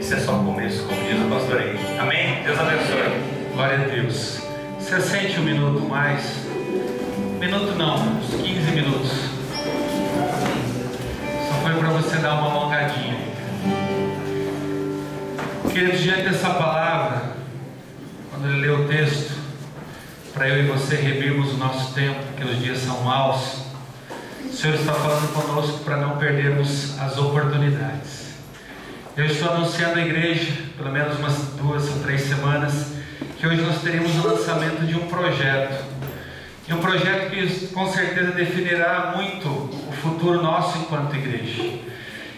Isso é só o começo, como diz o pastor aí. Amém? Deus abençoe. Glória a Deus. Você sente um minuto mais? Minuto não, uns 15 minutos. Só foi para você dar uma alongadinha. Queridos, diante dessa palavra, quando ele leu o texto, para eu e você revirmos o nosso tempo, porque os dias são maus, o Senhor está falando conosco para não perdermos as oportunidades. Eu estou anunciando à igreja, pelo menos umas 2 ou 3 semanas, que hoje nós teremos o lançamento de um projeto. E um projeto que com certeza definirá muito o futuro nosso enquanto igreja.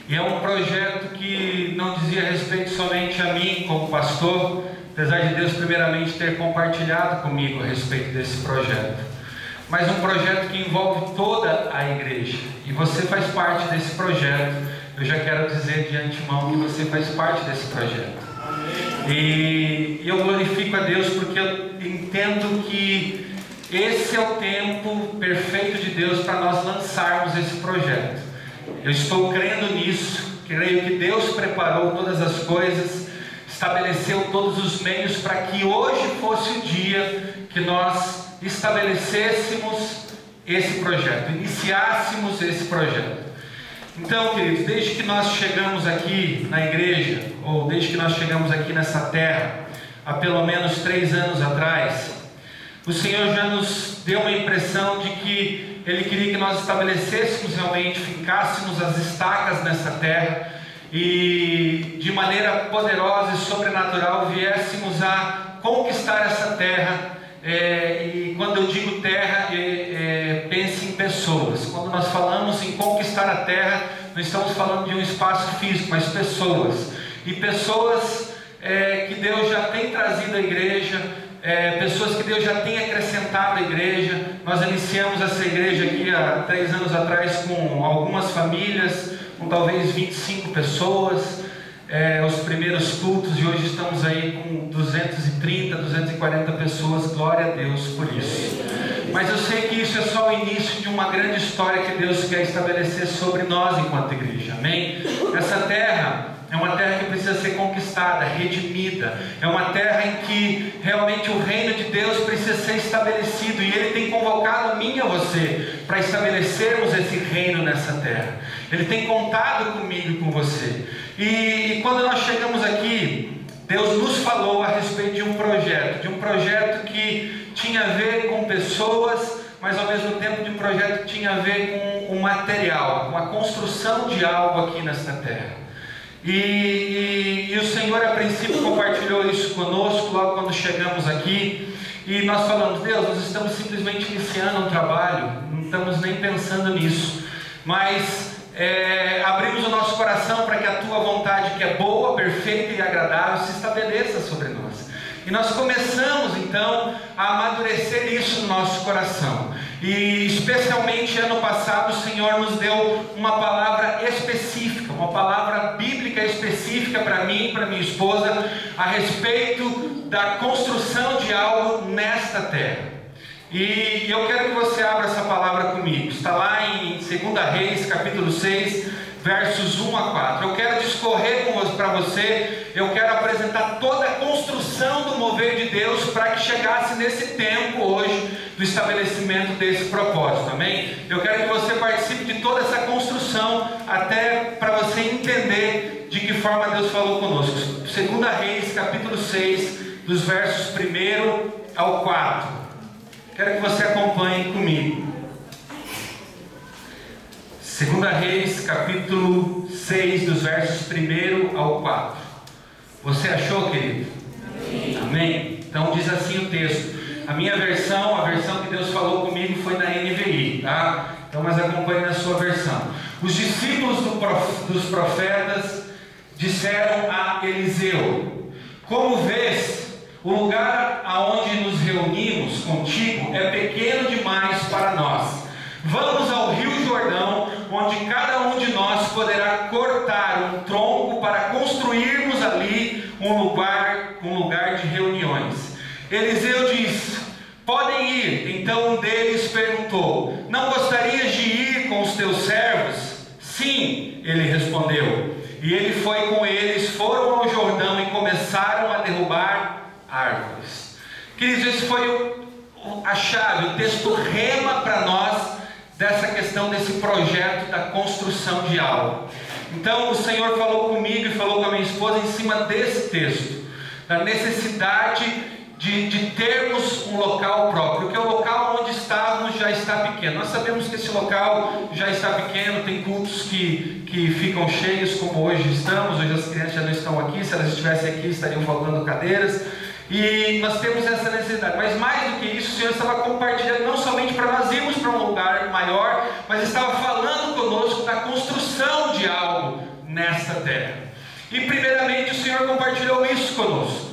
E é um projeto que não dizia respeito somente a mim como pastor, apesar de Deus primeiramente ter compartilhado comigo a respeito desse projeto. Mas um projeto que envolve toda a igreja. E você faz parte desse projeto. Eu já quero dizer de antemão que você faz parte desse projeto. E eu glorifico a Deus porque eu entendo que esse é o tempo perfeito de Deus para nós lançarmos esse projeto. Eu estou crendo nisso, creio que Deus preparou todas as coisas, estabeleceu todos os meios para que hoje fosse o dia que nós estabelecêssemos esse projeto, iniciássemos esse projeto. Então, queridos, desde que nós chegamos aqui na igreja, ou desde que nós chegamos aqui nessa terra, há pelo menos 3 anos atrás, o Senhor já nos deu uma impressão de que Ele queria que nós estabelecêssemos realmente, fincássemos as estacas nessa terra e de maneira poderosa e sobrenatural viéssemos a conquistar essa terra. E quando eu digo terra, pense em pessoas. Quando nós falamos em conquistar a terra, não estamos falando de um espaço físico, mas pessoas. E pessoas que Deus já tem trazido à igreja, pessoas que Deus já tem acrescentado à igreja. Nós iniciamos essa igreja aqui há 3 anos atrás com algumas famílias, com talvez 25 pessoas. Os primeiros cultos, e hoje estamos aí com 230, 240 pessoas. Glória a Deus por isso. Mas eu sei que isso é só o início de uma grande história que Deus quer estabelecer sobre nós enquanto igreja. Amém? Essa terra é uma terra que precisa ser conquistada, redimida. É uma terra em que realmente o reino de Deus precisa ser estabelecido. E Ele tem convocado a mim e a você para estabelecermos esse reino nessa terra. Ele tem contado comigo e com você. E quando nós chegamos aqui, Deus nos falou a respeito de um projeto que tinha a ver com pessoas, mas ao mesmo tempo de um projeto que tinha a ver com o material, com a construção de algo aqui nesta terra. E o Senhor a princípio compartilhou isso conosco logo quando chegamos aqui, e nós falamos: Deus, nós estamos simplesmente iniciando um trabalho, não estamos nem pensando nisso, mas abrimos o nosso coração para que a Tua vontade, que é boa, perfeita e agradável, se estabeleça sobre nós. E nós começamos então a amadurecer isso no nosso coração. E especialmente ano passado o Senhor nos deu uma palavra específica, uma palavra bíblica específica para mim e para minha esposa, a respeito da construção de algo nesta terra. E eu quero que você abra essa palavra comigo. Está lá em 2 Reis, capítulo 6, versos 1 a 4. Eu quero discorrer para você, eu quero apresentar toda a construção do mover de Deus para que chegasse nesse tempo hoje do estabelecimento desse propósito, amém? Eu quero que você participe de toda essa construção, até para você entender de que forma Deus falou conosco. 2 Reis, capítulo 6, dos versos 1 ao 4. Quero que você acompanhe comigo. 2 Reis, capítulo 6, dos versos 1 ao 4. Você achou, querido? Amém. Amém? Então diz assim o texto. A minha versão, a versão que Deus falou comigo, foi na NVI, tá? Então, mas acompanhe na sua versão. Os discípulos dos profetas disseram a Eliseu: como vês, o lugar aonde nos reunimos contigo é pequeno demais para nós. Vamos ao Rio Jordão, onde cada um de nós poderá cortar um tronco para construirmos ali um lugar de reuniões. Eliseu disse: podem ir. Então um deles perguntou: não gostarias de ir com os teus servos? Sim, ele respondeu. E ele foi com eles, foram ao Jordão derrubar árvores. Queridos, esse foi a chave, o texto rema para nós dessa questão, desse projeto da construção de algo. Então o Senhor falou comigo e falou com a minha esposa em cima desse texto, da necessidade de termos um local próprio, porque o local onde estávamos já está pequeno. Nós sabemos que esse local já está pequeno, tem cultos que ficam cheios, como hoje estamos. Hoje as crianças já não estão aqui, se elas estivessem aqui estariam faltando cadeiras, e nós temos essa necessidade. Mas mais do que isso, o Senhor estava compartilhando, não somente para nós irmos para um lugar maior, mas estava falando conosco da construção de algo nesta terra. E primeiramente o Senhor compartilhou isso conosco.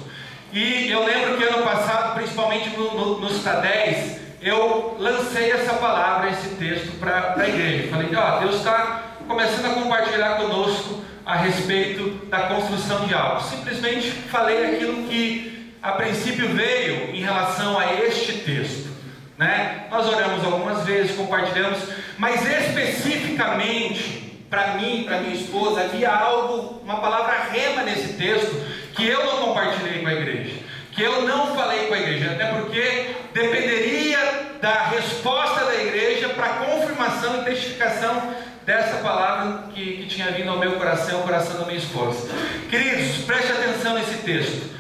E eu lembro que ano passado, principalmente nos TADEs, eu lancei essa palavra, esse texto para a igreja. Falei, Deus está começando a compartilhar conosco a respeito da construção de algo. Simplesmente falei aquilo que a princípio veio em relação a este texto, né? Nós oramos algumas vezes, compartilhamos, mas especificamente para mim e para minha esposa havia algo, uma palavra rema nesse texto que eu não compartilhei com a igreja, que eu não falei com a igreja, até porque dependeria da resposta da igreja para a confirmação e testificação dessa palavra que tinha vindo ao meu coração, ao coração da minha esposa. Queridos, preste atenção nesse texto.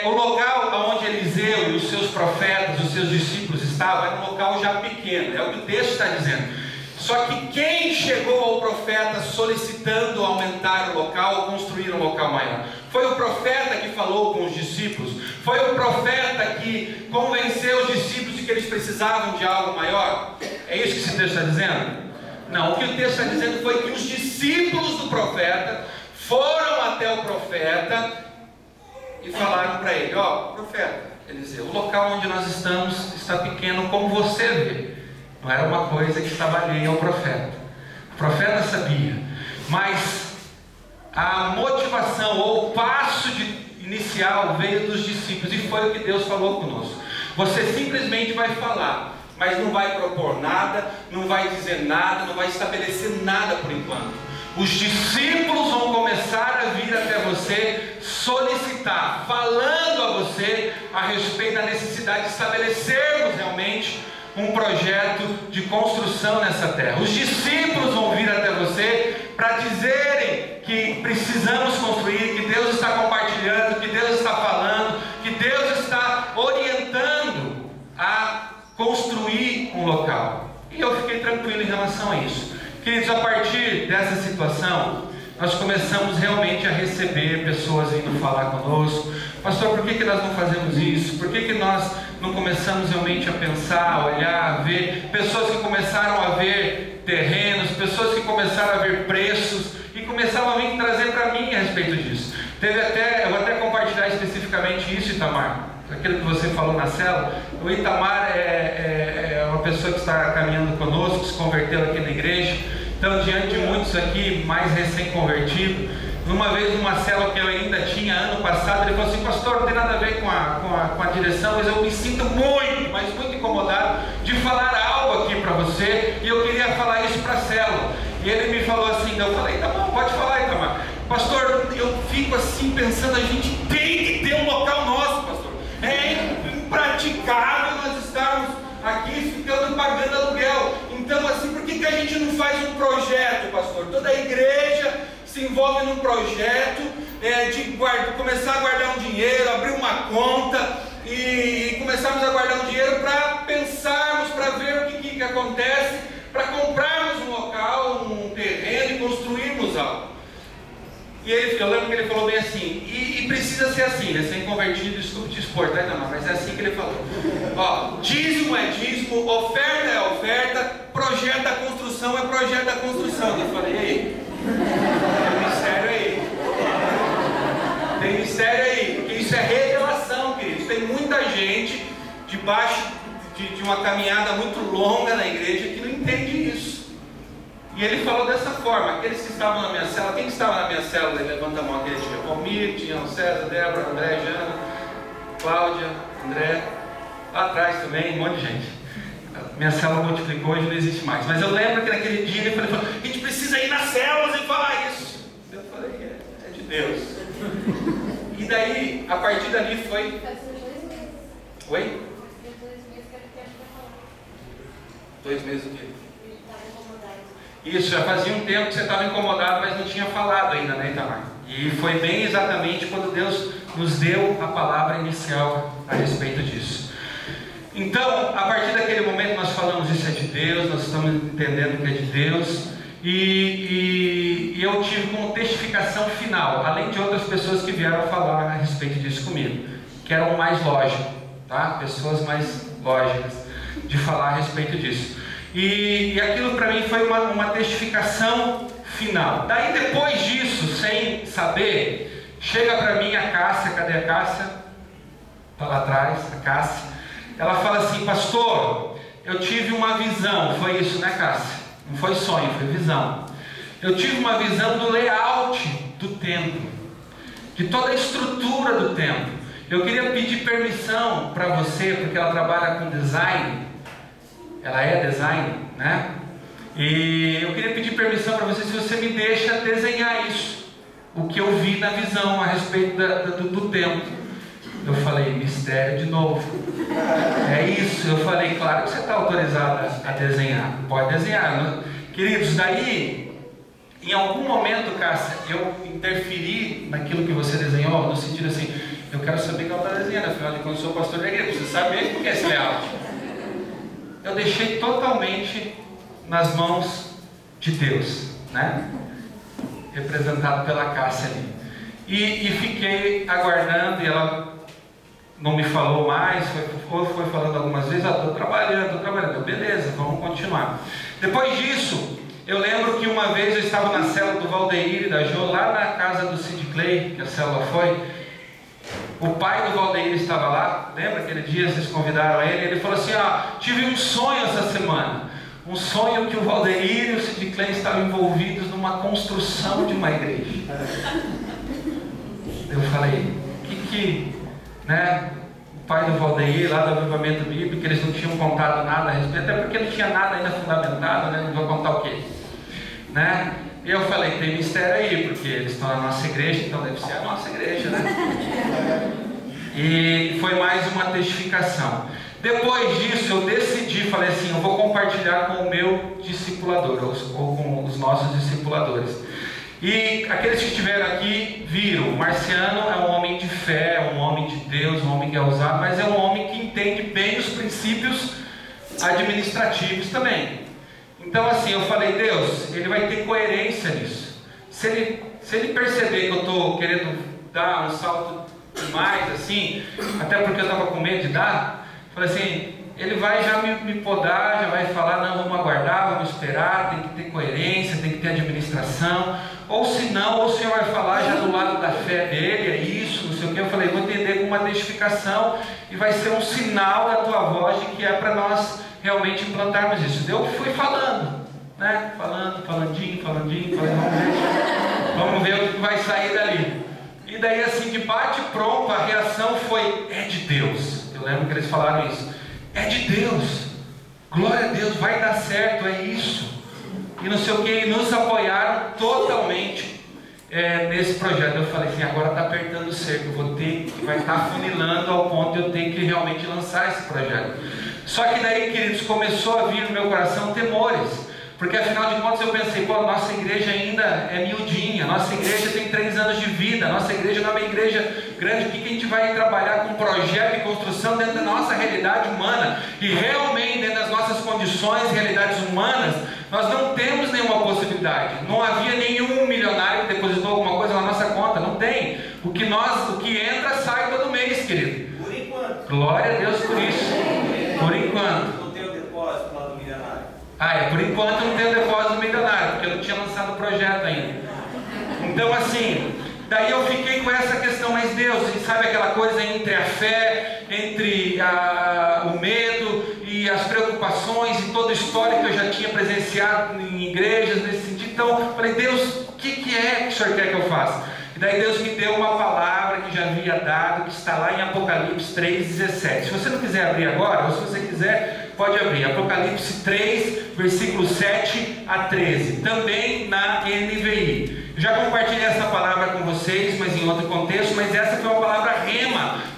O local onde Eliseu e os seus profetas, os seus discípulos estavam, era um local já pequeno, é o que o texto está dizendo. Só que quem chegou ao profeta solicitando aumentar o local, construir um local maior? Foi o profeta que falou com os discípulos? Foi o profeta que convenceu os discípulos de que eles precisavam de algo maior? É isso que esse texto está dizendo? Não, o que o texto está dizendo foi que os discípulos do profeta foram até o profeta e falaram para ele, profeta Eliseu, o local onde nós estamos está pequeno como você vê. Não era uma coisa que estava alheia ao profeta. O profeta sabia, mas a motivação ou o passo inicial veio dos discípulos, e foi o que Deus falou conosco. Você simplesmente vai falar, mas não vai propor nada, não vai dizer nada, não vai estabelecer nada por enquanto. Os discípulos vão começar a vir até você, solicitar, falando a você a respeito da necessidade de estabelecermos realmente um projeto de construção nessa terra. Os discípulos vão vir até você para dizerem que precisamos construir, que Deus está compartilhando, que Deus está falando, que Deus está orientando a construir um local. E eu fiquei tranquilo em relação a isso. Queridos, a partir dessa situação, nós começamos realmente a receber pessoas vindo falar conosco. Pastor, por que nós não fazemos isso? Por que nós não começamos realmente a pensar, a olhar, a ver? Pessoas que começaram a ver terrenos, pessoas que começaram a ver preços e começavam a vir trazer para mim a respeito disso. Eu vou até compartilhar especificamente isso, Itamar, aquilo que você falou na célula. O Itamar é uma pessoa que está caminhando conosco, se converteu aqui na igreja. Então, diante de muitos aqui mais recém-convertidos, uma vez numa célula que eu ainda tinha ano passado, ele falou assim: pastor, não tem nada a ver com a direção, mas eu me sinto muito, mas muito incomodado de falar algo aqui para você, e eu queria falar isso para a célula. E ele me falou assim, eu falei, tá bom, pode falar, Itamar. Pastor, eu fico assim pensando, a gente tem que ter um local nosso, pastor. É impraticável nós estarmos aqui ficando pagando aluguel. Então, assim, por que a gente não faz um projeto, pastor? Toda a igreja se envolve num projeto de começar a guardar um dinheiro, abrir uma conta e começarmos a guardar um dinheiro para pensarmos, para ver o que acontece, para comprarmos um local, um terreno e construirmos algo. E eu lembro que ele falou bem assim, e precisa ser assim, recém-convertido, desculpe te expor, tá, Itamar? Mas é assim que ele falou. Dízimo é dízimo, oferta é oferta, projeto da construção é projeto da construção. Eu falei, ei, tem mistério aí. Tem mistério aí, porque isso é revelação, queridos. Tem muita gente debaixo de uma caminhada muito longa na igreja que não entende isso. E ele falou dessa forma, aqueles que estavam na minha célula, quem que estava na minha célula? Ele levanta a mão, aquele tinha Palmir, tinha o César, Débora, André, Jana, Cláudia, André, lá atrás também, um monte de gente. Minha célula multiplicou e não existe mais. Mas eu lembro que naquele dia ele falou, a gente precisa ir nas células e falar isso. Eu falei, é de Deus. E daí, a partir dali foi... Oi? 2 meses o quê? Isso, já fazia um tempo que você estava incomodado, mas não tinha falado ainda, né, Itamar? E foi bem exatamente quando Deus nos deu a palavra inicial a respeito disso. Então, a partir daquele momento nós falamos, isso é de Deus, nós estamos entendendo que é de Deus. E eu tive como testificação final, além de outras pessoas que vieram falar a respeito disso comigo, que eram mais lógicos, tá? Pessoas mais lógicas de falar a respeito disso. E aquilo para mim foi uma testificação final. Daí depois disso, sem saber, chega para mim a Cássia. Cadê a Cássia? Está lá atrás, a Cássia. Ela fala assim: pastor, eu tive uma visão. Foi isso, né, Cássia? Não foi sonho, foi visão. Eu tive uma visão do layout do templo, de toda a estrutura do templo. Eu queria pedir permissão para você, porque ela trabalha com design. Ela é design, né? E eu queria pedir permissão para você, se você me deixa desenhar isso, o que eu vi na visão a respeito do templo. Eu falei: mistério de novo. É isso. Eu falei: claro que você está autorizado a desenhar. Pode desenhar, né? Queridos, daí, em algum momento, Cássia, eu interferi naquilo que você desenhou, no sentido assim: eu quero saber que ela está desenhando, afinal de contas eu sou pastor da igreja, preciso saber o que é esse layout. Eu deixei totalmente nas mãos de Deus, né? Representado pela Cássia ali. E fiquei aguardando, e ela não me falou mais, foi falando algumas vezes: estou trabalhando, beleza, vamos continuar. Depois disso, eu lembro que uma vez eu estava na célula do Valdeir e da Jo, lá na casa do Sid Clay, que a célula foi. O pai do Valdeir estava lá, lembra aquele dia vocês convidaram ele? Ele falou assim: tive um sonho essa semana. Um sonho que o Valdeir e o Sid Clay estavam envolvidos numa construção de uma igreja. Eu falei: né? O pai do Valdeir, lá do Avivamento Bíblico, eles não tinham contado nada a respeito, até porque não tinha nada ainda fundamentado, né? Não vou contar o quê? Né? E eu falei: tem mistério aí, porque eles estão na nossa igreja, então deve ser a nossa igreja, né? E foi mais uma testificação. Depois disso eu decidi, falei assim: eu vou compartilhar com o meu discipulador, ou com os nossos discipuladores. E aqueles que estiveram aqui viram, o Marciano é um homem de fé, é um homem de Deus, um homem que é ousado, mas é um homem que entende bem os princípios administrativos também. Então assim, eu falei: Deus, ele vai ter coerência nisso. Se ele perceber que eu estou querendo dar um salto demais, assim, até porque eu estava com medo de dar, falei assim: ele vai já me podar, já vai falar: não, vamos aguardar, vamos esperar, tem que ter coerência, tem que ter administração. Ou se não, ou o Senhor vai falar já do lado da fé dele, é isso, não sei o que. Eu falei: vou entender como uma testificação e vai ser um sinal da tua voz de que é para nós realmente implantarmos isso. Eu fui falando, né? Falandinho, falei: vamos ver o que vai sair dali. E daí assim, de bate pronto, a reação foi: é de Deus. Eu lembro que eles falaram isso: é de Deus, glória a Deus, vai dar certo, é isso. E não sei o que, e nos apoiaram totalmente nesse projeto. Eu falei assim: agora está apertando o cerco, eu vou ter, vai estar funilando ao ponto de eu ter que realmente lançar esse projeto. Só que daí, queridos, começou a vir no meu coração temores, porque afinal de contas eu pensei: pô, nossa igreja ainda é miudinha, nossa igreja tem 3 anos de vida, nossa igreja não é uma igreja grande, o que a gente vai trabalhar com um projeto de construção dentro da nossa realidade humana? E realmente dentro das nossas condições, realidades humanas, nós não temos nenhuma possibilidade. Não havia nenhum milionário que depositou alguma coisa na nossa conta, não tem. O que entra sai todo mês, querido. Por enquanto. Glória a Deus por isso. Por enquanto. Não tem o depósito lá do milionário. Por enquanto não tem o depósito do milionário, porque eu não tinha lançado o projeto ainda. Então assim, daí eu fiquei com essa questão: mas Deus, sabe aquela coisa entre a fé, entre o medo e as preocupações e toda a história que eu já tinha presenciado em igrejas nesse sentido. Então eu falei: Deus, o que é que o Senhor quer que eu faça? E daí Deus me deu uma palavra que já havia dado, que está lá em Apocalipse 3,17. Se você não quiser abrir agora, ou se você quiser, pode abrir. Apocalipse 3, versículo 7 a 13. Também na NVI. Eu já compartilhei essa palavra com vocês, mas em outro contexto. Mas essa foi uma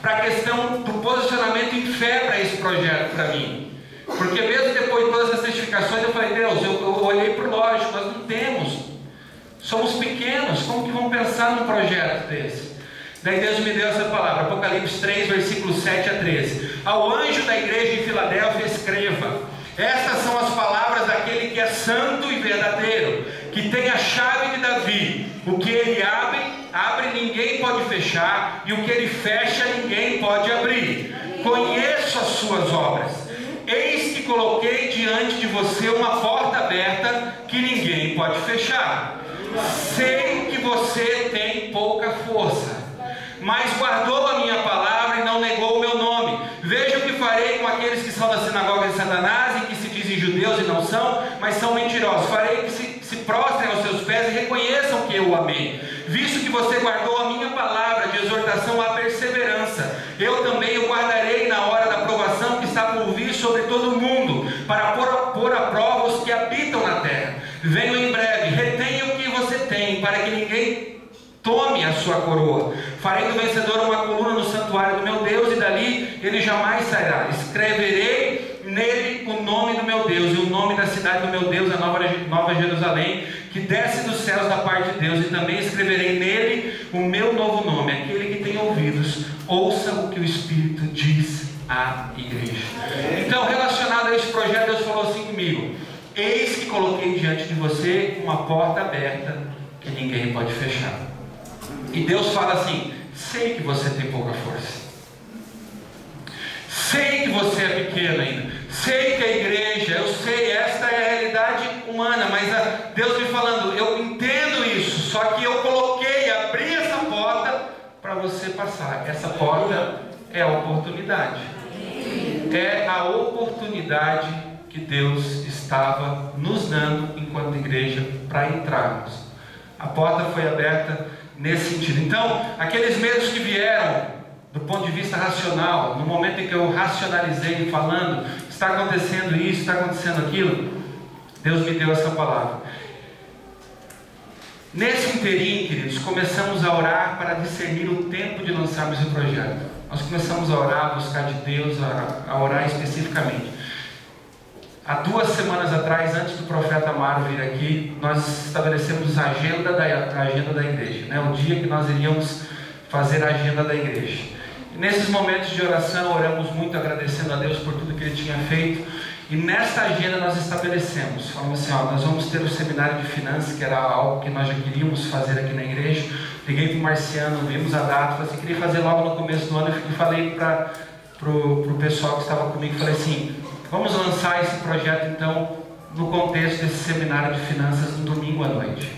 para a questão do posicionamento em fé para esse projeto para mim. Porque mesmo depois de todas essas testificações, eu falei, Deus, eu olhei para o lógico, nós não temos, somos pequenos, como que vamos pensar num projeto desse? Daí Deus me deu essa palavra, Apocalipse 3, versículos 7 a 13. Ao anjo da igreja em Filadélfia escreva: estas são as palavras daquele que é santo e verdadeiro, que tem a chave de Davi. O que ele abre ninguém pode fechar, e o que ele fecha ninguém pode abrir. Conheço as suas obras. Eis que coloquei diante de você uma porta aberta que ninguém pode fechar. Sei que você tem pouca força, mas guardou a minha palavra e não negou o meu nome. Veja o que farei com aqueles que são da sinagoga de Satanás e que se dizem judeus e não são, mas são mentirosos. Farei que se prostrem aos seus pés e reconheçam que eu o amei. Visto que você guardou a minha palavra de exortação à perseverança, eu também o guardarei na hora da provação que está por vir sobre todo o mundo, para pôr a prova os que habitam na terra. Venho em breve, retenha o que você tem, para que ninguém tome a sua coroa. Farei do vencedor uma coluna no santuário do meu Deus, e dali ele jamais sairá. Escreverei nele o nome do meu Deus, e o nome da cidade do meu Deus, a Nova Jerusalém, que desce dos céus da parte de Deus. E também escreverei nele o meu novo nome. Aquele que tem ouvidos, ouça o que o Espírito diz à igreja. Então, relacionado a esse projeto, Deus falou assim comigo: eis que coloquei diante de você uma porta aberta que ninguém pode fechar. E Deus fala assim: sei que você tem pouca força, sei que você é pequeno ainda, sei que a igreja, eu sei, esta é a realidade humana, mas Deus me falando, eu entendo isso, só que eu abri essa porta para você passar. Essa porta é a oportunidade, é a oportunidade que Deus estava nos dando enquanto igreja para entrarmos. A porta foi aberta nesse sentido. Então, aqueles medos que vieram do ponto de vista racional, no momento em que eu racionalizei falando, está acontecendo isso, está acontecendo aquilo, Deus me deu essa palavra. Nesse inteirinho, queridos, começamos a orar para discernir o tempo de lançarmos o projeto. Nós começamos a orar, a buscar de Deus, a orar especificamente. Há 2 semanas atrás, antes do profeta Amaro vir aqui, nós estabelecemos a agenda da igreja, né? O dia que nós iríamos fazer a agenda da igreja. E nesses momentos de oração, oramos muito agradecendo a Deus por tudo que Ele tinha feito. E nesta agenda nós estabelecemos, falamos assim, nós vamos ter o seminário de finanças, que era algo que nós já queríamos fazer aqui na igreja. Liguei para o Marciano, vimos a data, falei assim, queria fazer logo no começo do ano. E falei para o pessoal que estava comigo, falei assim, vamos lançar esse projeto então no contexto desse seminário de finanças no domingo à noite.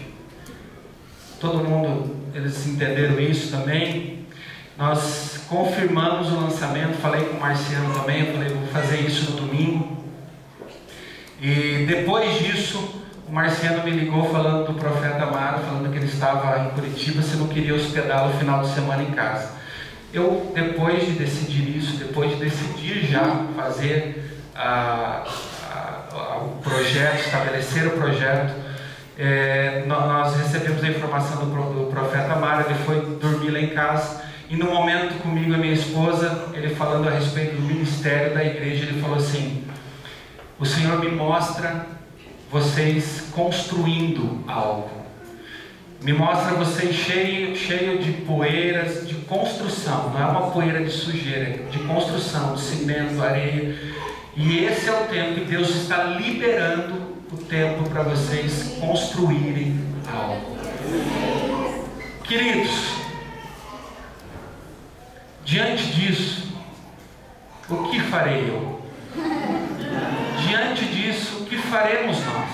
Todo mundo, eles entenderam isso também. Nós confirmamos o lançamento, falei com o Marciano também, eu falei, vou fazer isso no domingo. E depois disso, o Marciano me ligou falando do profeta Amaro, falando que ele estava em Curitiba, se não queria hospedá-lo no final de semana em casa. Eu, depois de decidir isso, depois de decidir já fazer o projeto, estabelecer o projeto, nós recebemos a informação do profeta Amaro. Ele foi dormir lá em casa, e no momento comigo e a minha esposa, ele falando a respeito do ministério da igreja, ele falou assim, o Senhor me mostra vocês construindo algo, me mostra vocês cheio de poeiras, de construção, não é uma poeira de sujeira, é de construção, de cimento, areia. E esse é o tempo que Deus está liberando o tempo para vocês construírem algo. Queridos, diante disso, o que farei eu? Diante disso, o que faremos nós?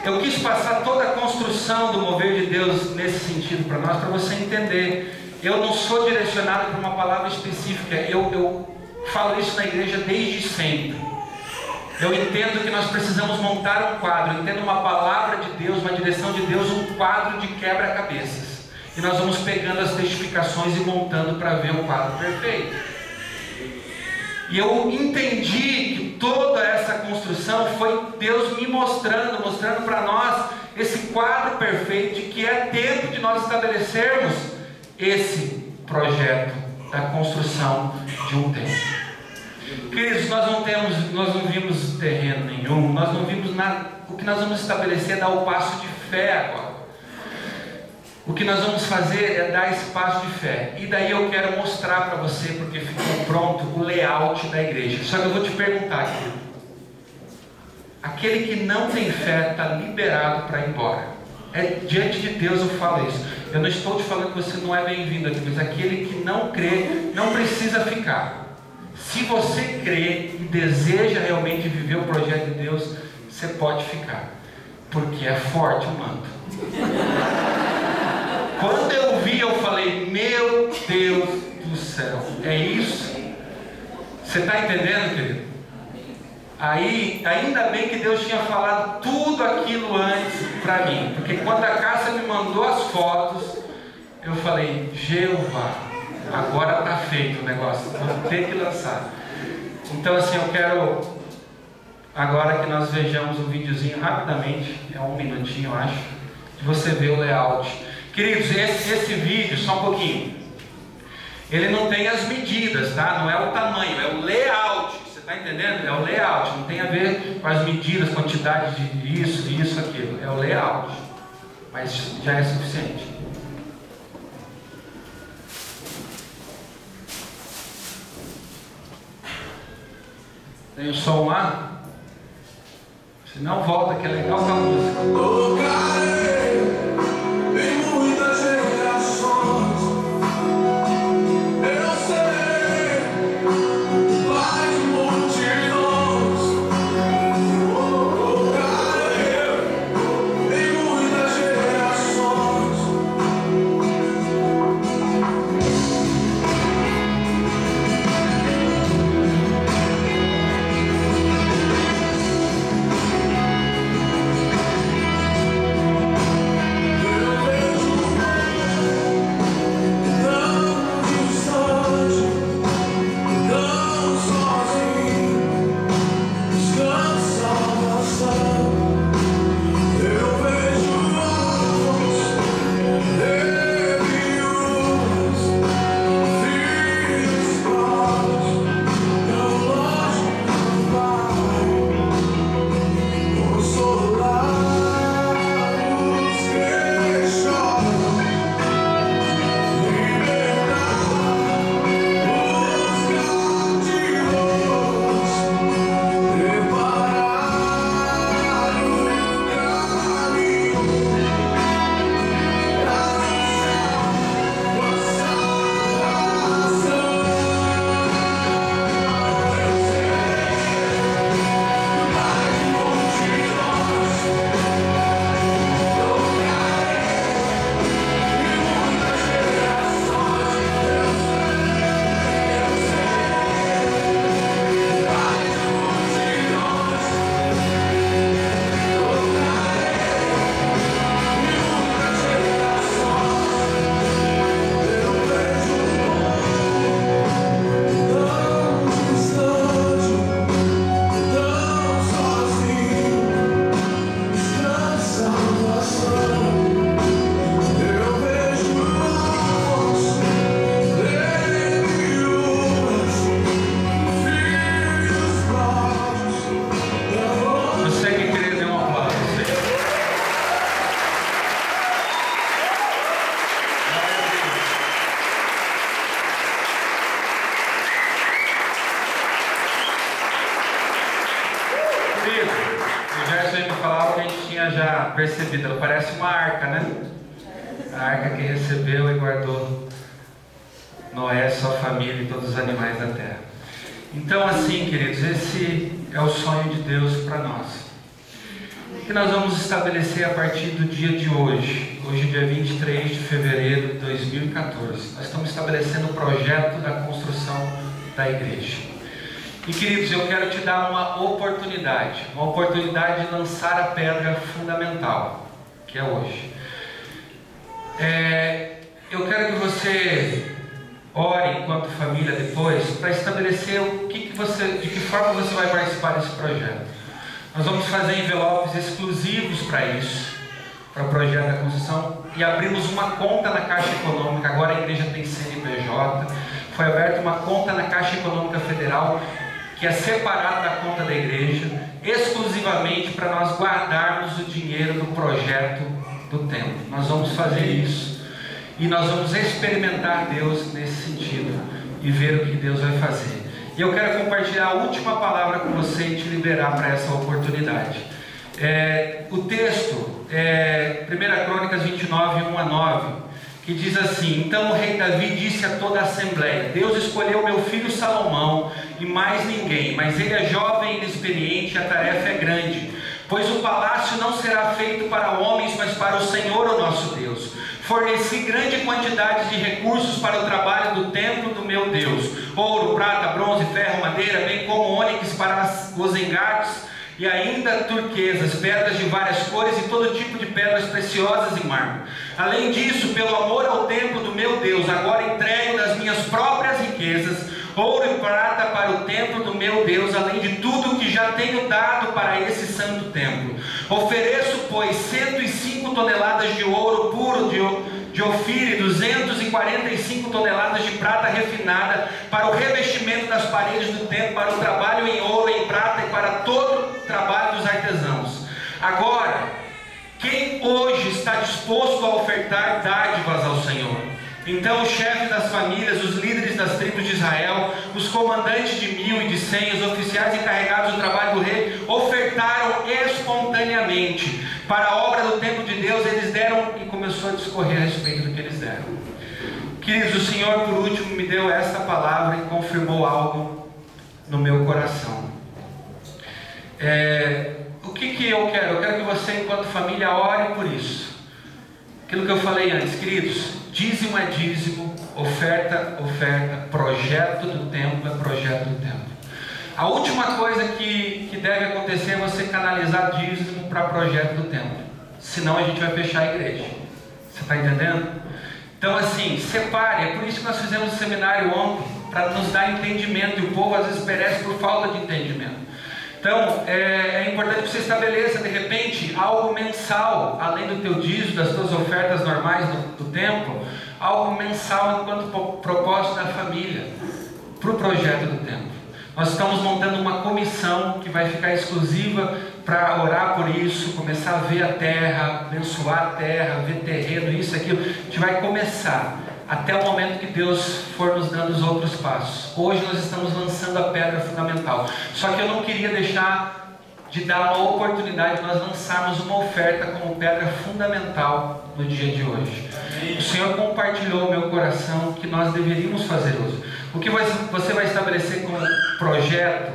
Eu quis passar toda a construção do mover de Deus nesse sentido para nós, para você entender. Eu não sou direcionado por uma palavra específica, eu falo isso na igreja desde sempre. Eu entendo que nós precisamos montar um quadro, eu entendo uma palavra de Deus, uma direção de Deus, um quadro de quebra-cabeças. E nós vamos pegando as testificações e montando para ver um quadro perfeito. E eu entendi que toda essa construção foi Deus me mostrando para nós esse quadro perfeito de que é tempo de nós estabelecermos esse projeto da construção de um templo. Queridos, nós não vimos terreno nenhum, nós não vimos nada. O que nós vamos estabelecer é dar o passo de fé agora. O que nós vamos fazer é dar esse passo de fé. E daí eu quero mostrar para você, porque ficou pronto, o layout da igreja. Só que eu vou te perguntar aqui. Aquele que não tem fé está liberado para ir embora. Diante de Deus eu falo isso. Eu não estou te falando que você não é bem-vindo aqui, mas aquele que não crê não precisa ficar. Se você crê e deseja realmente viver o projeto de Deus, você pode ficar, porque é forte o manto. Quando eu vi, eu falei, meu Deus do céu, é isso? Você está entendendo, querido? Aí, ainda bem que Deus tinha falado tudo aquilo antes para mim, porque quando a Cássia me mandou as fotos, eu falei, Jeová, agora está feito o negócio, vou ter que lançar. Então assim, eu quero agora que nós vejamos um videozinho rapidamente, é 1 minutinho eu acho, de você ver o layout. Queridos, esse vídeo, só um pouquinho, ele não tem as medidas, tá? Não é o tamanho, é o layout, você está entendendo? É o layout, não tem a ver com as medidas, quantidade de isso, aquilo, é o layout, mas já é suficiente. Tem o som lá? Se não, volta, que é legal com a música. Percebido, ela parece uma arca, né? A arca que recebeu e guardou Noé, sua família e todos os animais da terra. Então assim, queridos, esse é o sonho de Deus para nós. O que nós vamos estabelecer a partir do dia de hoje? Hoje, dia 23 de fevereiro de 2014. Nós estamos estabelecendo o projeto da construção da igreja. E queridos, eu quero te dar uma oportunidade de lançar a pedra fundamental, que é hoje. Eu quero que você ore enquanto família depois, para estabelecer de que forma você vai participar desse projeto. Nós vamos fazer envelopes exclusivos para isso, para o projeto da construção, e abrimos uma conta na Caixa Econômica. Agora a igreja tem CNPJ, foi aberta uma conta na Caixa Econômica Federal, que é separada da conta da igreja, exclusivamente para nós guardarmos o dinheiro do projeto do templo. Nós vamos fazer isso e nós vamos experimentar Deus nesse sentido e ver o que Deus vai fazer. E eu quero compartilhar a última palavra com você e te liberar para essa oportunidade. O texto é 1 Crônicas 29, 1 a 9, que diz assim: então o rei Davi disse a toda a assembleia: Deus escolheu meu filho Salomão e mais ninguém, mas ele é jovem e inexperiente e a tarefa é grande, pois o palácio não será feito para homens, mas para o Senhor, o nosso Deus. Forneci grande quantidade de recursos para o trabalho do templo do meu Deus: ouro, prata, bronze, ferro, madeira, bem como ônix para os engates, e ainda turquesas, pedras de várias cores e todo tipo de pedras preciosas e mármore. Além disso, pelo amor ao templo do meu Deus, agora entrego das minhas próprias riquezas, ouro e prata para o templo do meu Deus, além de tudo que já tenho dado para esse santo templo. Ofereço, pois, 105 toneladas de ouro puro de Ofir e 245 toneladas de prata refinada para o revestimento das paredes do templo, para o trabalho em ouro e em prata e para todo o trabalho dos artesãos. Agora, quem hoje está disposto a ofertar dádivas ao Senhor? Então os chefes das famílias, os líderes das tribos de Israel, os comandantes de 1000 e de 100, os oficiais encarregados do trabalho do rei, ofertaram espontaneamente para a obra do templo de Deus. Eles deram, e começou a discorrer a respeito do que eles deram. Queridos, o Senhor por último me deu esta palavra e confirmou algo no meu coração. O que eu quero? Eu quero que você, enquanto família, ore por isso. Aquilo que eu falei antes, queridos: dízimo é dízimo, oferta, oferta, projeto do templo é projeto do templo. A última coisa que deve acontecer é você canalizar dízimo para projeto do templo. Senão a gente vai fechar a igreja. Você está entendendo? Então assim, separe. É por isso que nós fizemos o seminário ontem, para nos dar entendimento. E o povo às vezes perece por falta de entendimento. Então, é importante que você estabeleça, de repente, algo mensal, além do teu dízimo, das tuas ofertas normais do templo, algo mensal enquanto propósito da família, para o projeto do templo. Nós estamos montando uma comissão que vai ficar exclusiva para orar por isso, começar a ver a terra, abençoar a terra, ver terreno, isso, aquilo. A gente vai começar até o momento que Deus for nos dando os outros passos. Hoje nós estamos lançando a pedra fundamental. Só que eu não queria deixar de dar uma oportunidade de nós lançarmos uma oferta como pedra fundamental no dia de hoje. O Senhor compartilhou no meu coração que nós deveríamos fazer uso. O que você vai estabelecer como projeto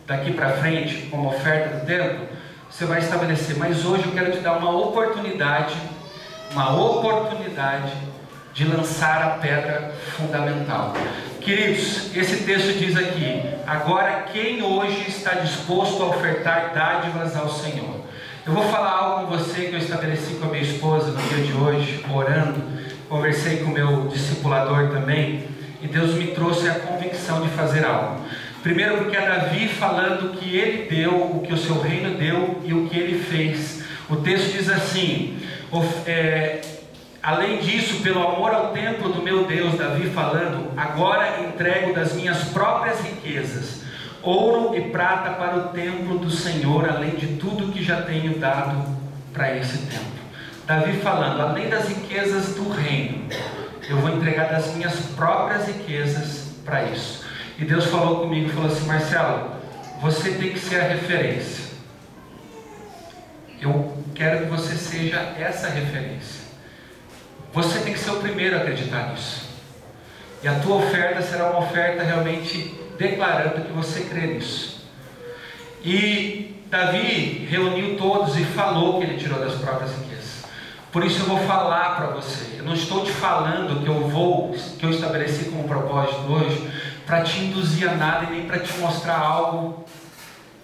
daqui para frente, como oferta do templo, você vai estabelecer. Mas hoje eu quero te dar uma oportunidade de lançar a pedra fundamental. Queridos, esse texto diz aqui: agora quem hoje está disposto a ofertar dádivas ao Senhor? Eu vou falar algo com você que eu estabeleci com a minha esposa no dia de hoje, orando. Conversei com o meu discipulador também, e Deus me trouxe a convicção de fazer algo. Primeiro porque é Davi falando que ele deu, o que o seu reino deu e o que ele fez. O texto diz assim: além disso, pelo amor ao templo do meu Deus, Davi falando, agora entrego das minhas próprias riquezas, ouro e prata para o templo do Senhor, além de tudo que já tenho dado para esse templo. Davi falando, além das riquezas do reino, eu vou entregar das minhas próprias riquezas para isso. E Deus falou comigo, falou assim: Marcelo, você tem que ser a referência. Eu quero que você seja essa referência. Você tem que ser o primeiro a acreditar nisso. E a tua oferta será uma oferta realmente declarando que você crê nisso. E Davi reuniu todos e falou que ele tirou das próprias riquezas. Por isso eu vou falar para você. Eu não estou te falando que eu estabeleci como propósito hoje para te induzir a nada e nem para te mostrar algo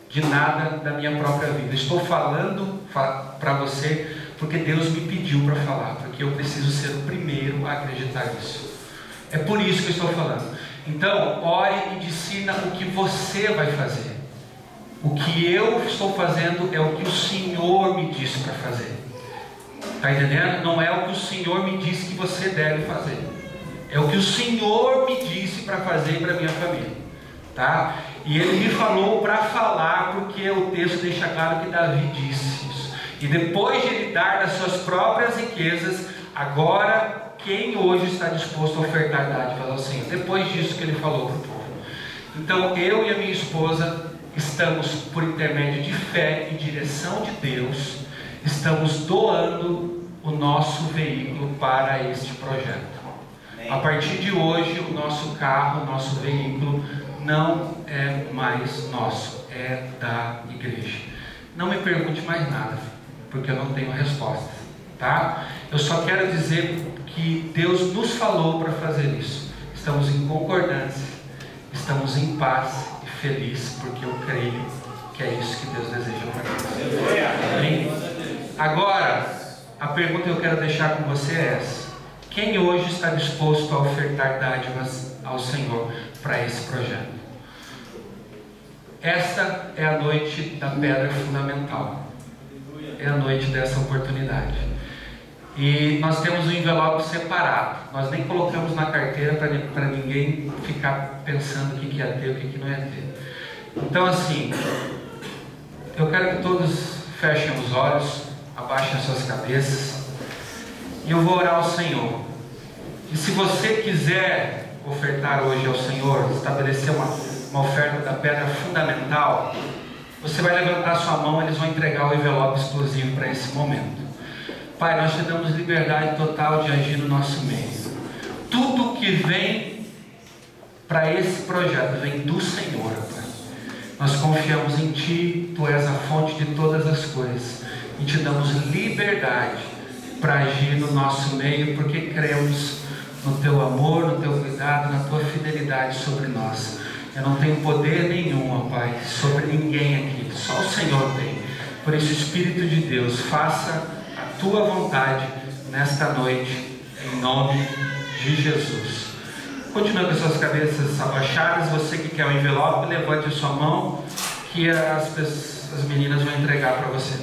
de nada da minha própria vida. Estou falando para você porque Deus me pediu para falar, porque eu preciso ser o primeiro a acreditar nisso. É por isso que eu estou falando. Então, ore e discina o que você vai fazer. O que eu estou fazendo é o que o Senhor me disse para fazer. Está entendendo? Não é o que o Senhor me disse que você deve fazer. É o que o Senhor me disse para fazer para minha família, tá? E Ele me falou para falar, porque o texto deixa claro que Davi disse isso. E depois de Ele dar das suas próprias riquezas, agora quem hoje está disposto a ofertar dádivas ao Senhor? Depois disso que Ele falou para o povo. Então eu e a minha esposa estamos, por intermédio de fé e direção de Deus, estamos doando o nosso veículo para este projeto. A partir de hoje, o nosso carro, o nosso veículo não é mais nosso, é da igreja. Não me pergunte mais nada, porque eu não tenho resposta, tá? Eu só quero dizer que Deus nos falou para fazer isso. Estamos em concordância, estamos em paz e felizes, porque eu creio que é isso que Deus deseja para nós. Amém? Agora, a pergunta que eu quero deixar com você é essa: quem hoje está disposto a ofertar dádivas ao Senhor para esse projeto? Esta é a noite da pedra fundamental. É a noite dessa oportunidade. E nós temos um envelope separado. Nós nem colocamos na carteira para ninguém ficar pensando o que ia ter e o que não ia ter. Então assim, eu quero que todos fechem os olhos, abaixem as suas cabeças, e eu vou orar ao Senhor. E se você quiser ofertar hoje ao Senhor, estabelecer uma oferta da pedra fundamental, você vai levantar sua mão, eles vão entregar o envelope exclusivo para esse momento. Pai, nós te damos liberdade total de agir no nosso meio. Tudo que vem para esse projeto vem do Senhor, Pai. Nós confiamos em Ti, Tu és a fonte de todas as coisas, e te damos liberdade para agir no nosso meio, porque cremos no Teu amor, no Teu cuidado, na Tua fidelidade sobre nós. Eu não tenho poder nenhum, ó Pai, sobre ninguém aqui, só o Senhor tem. Por isso, Espírito de Deus, faça a Tua vontade nesta noite, em nome de Jesus. Continue com as suas cabeças abaixadas. Você que quer o envelope, levante a sua mão, que as meninas vão entregar para você.